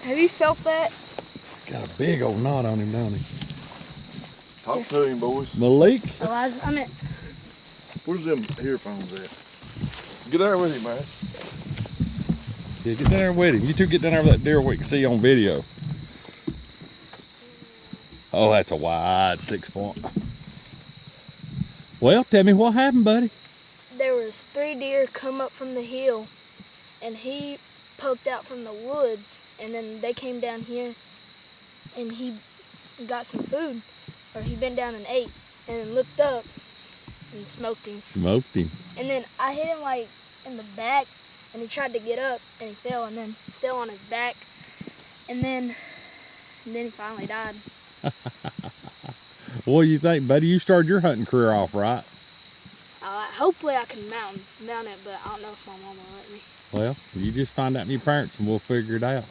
Have you felt that? Got a big old knot on him, don't he? Talk to him, boys. Malik? Elijah, I meant. Where's them earphones at? Get there with him, man. Yeah, get down there with him. You two get down there with that deer we can see on video. Oh, that's a wide 6-point. Well, tell me what happened, buddy. There was 3 deer come up from the hill, and he poked out from the woods, and then they came down here, and he got some food, or he bent down and ate, and then looked up and smoked him. Smoked him. And then I hit him like in the back, and he tried to get up, and he fell, and then fell on his back, and then he finally died. What do you think, buddy? You started your hunting career off right. Hopefully I can mount it, but I don't know if my mom will let me. Well, you just find out from your parents and we'll figure it out.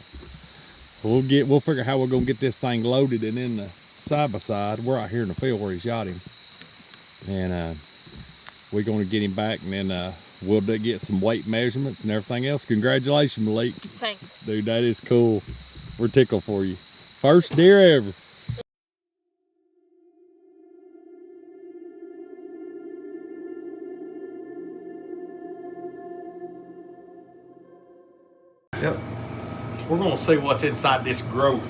We'll figure out how we're gonna get this thing loaded and in the side by side. We're out here in the field where he shot him. And we're gonna get him back, and then we'll get some weight measurements and everything else. Congratulations, Malik. Thanks. Dude, that is cool. We're tickled for you. First deer ever. Yep. We're gonna see what's inside this growth.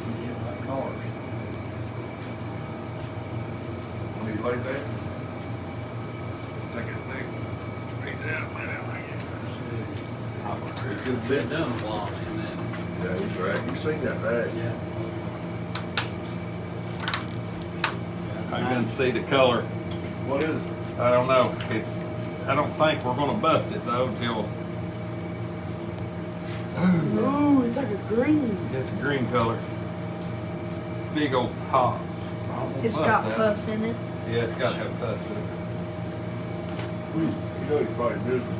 When you like that, take it back. Right down, it could have been done a while in that. Yeah, he's right. You seen that bag? Yeah. I can see the color. What is it? I don't know. I don't think we're gonna bust it though until Ooh, it's like a green. it's a green color. Big old pop. It's got pus in it. Yeah, it's got to have pus in it. You know he's probably miserable.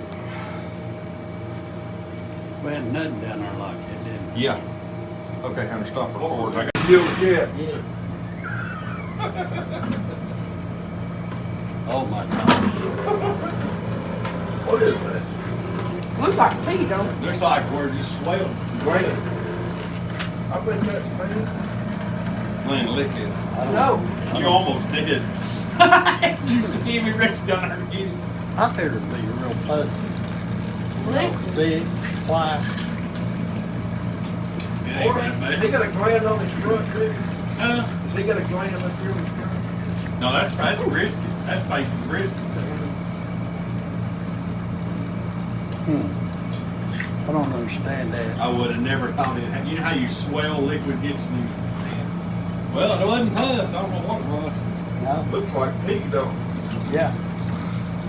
We had nothing down there like that, didn't we? Yeah. Okay, Hunter, stop recording. I got Kill the cat. Yeah. Oh my God. What is that? Looks like pee, don't it? Looks like we're just swelling. Great. I bet that's man. Glenn, lick it. No. You almost did. You see me reach down there and get it. I figured it'd be real pussy. Lick. Big, white. Yeah, Or, has he got a gland on his front, too? Huh? Has he got a gland up here on his front? No, that's brisket. That's facing brisket. I don't understand that. I would have never thought it. You know how you swell liquid gets in your hand? Well, it wasn't pus. I don't know what it was. No? Looks like pee, though. Yeah.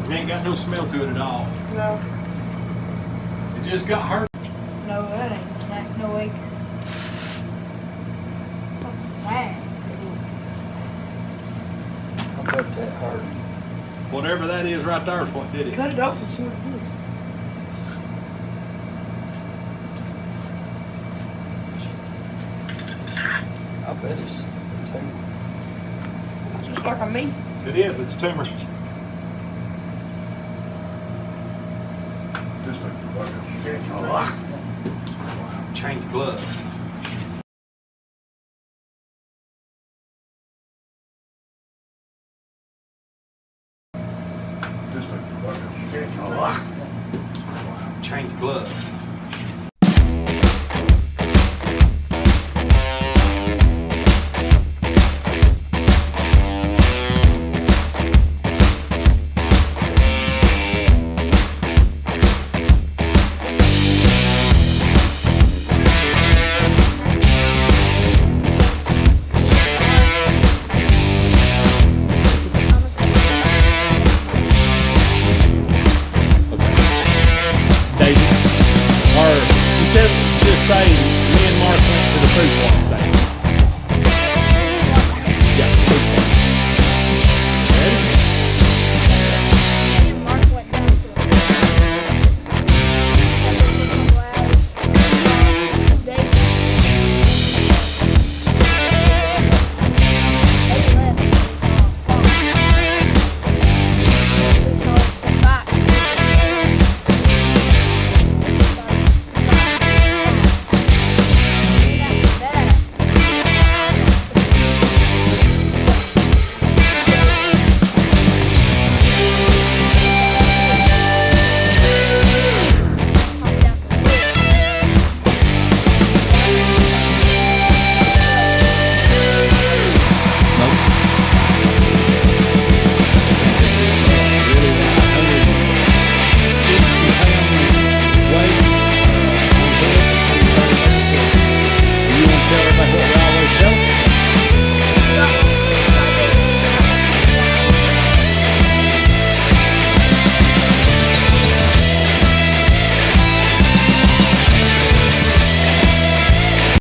It ain't got no smell to it at all. No. It just got hurt. No, that ain't that. No way. Something bad. I bet that hurt. Whatever that is right there is what did it. Cut it open, see what it is. I bet it's tumor. It's just like a meat. It is. It's tumor. Just a fucking Change gloves. Just a fucking Change gloves.